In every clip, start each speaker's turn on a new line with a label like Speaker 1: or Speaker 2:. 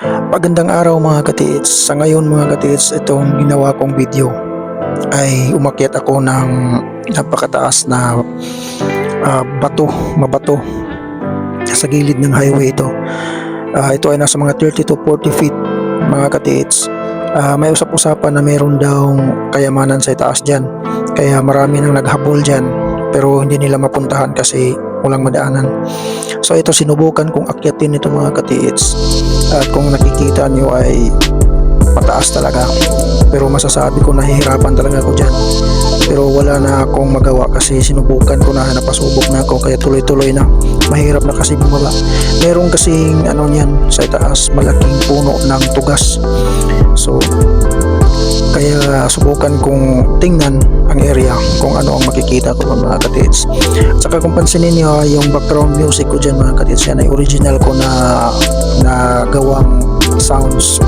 Speaker 1: Magandang araw mga katiits. Sa ngayon mga katiits, itong ginawa kong video ay umakyat ako ng napakataas na mabato sa gilid ng highway ito. Ito ay nasa mga 30 to 40 feet mga katiits. May usap-usapan na meron daw kayamanan sa itaas dyan. Kaya marami nang naghabol dyan pero hindi nila mapuntahan kasi walang madaanan. So ito sinubukan kong akyatin ito mga katiits. At kung nakikita nyo ay mataas talaga. Pero masasabi ko nahihirapan talaga ako dyan. Pero wala na akong magawa kasi sinubukan ko na, napasubok na ako kaya tuloy-tuloy na. Mahirap na kasi bumaba. Meron kasing ano niyan sa itaas, malaking puno ng tugas. So kaya subukan kong tingnan ang area kung ano ang makikita ko mga katiits. At saka kung pansinin nyo yung background music ko dyan mga katiits, yan ay original ko na gawang sounds. So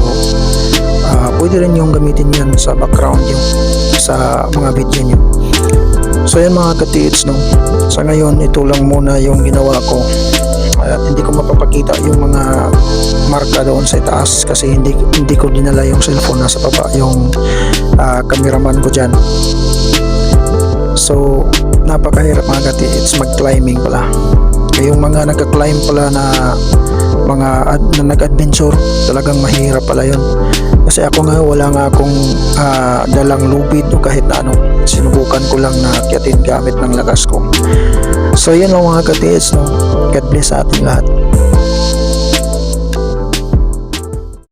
Speaker 1: pwede rin yung gamitin yan sa background nyo sa mga video nyo. So yan mga katiits, no? Sa ngayon ito lang muna yung ginawa ko at hindi ko mapapakita yung mga marka doon sa taas kasi hindi ko dinala yung cellphone, nasa baba yung cameraman ko dyan. So napakahirap mga katiits mag-climbing pala. Yung mga nagka-climb pala na mga na nag-adventure, talagang mahirap pala yun. Kasi ako nga wala nga akong dalang lubid o kahit na ano. Sinubukan ko lang na akyatin gamit ng lakas ko. So yun lang mga katiits, no? God bless sa ating lahat.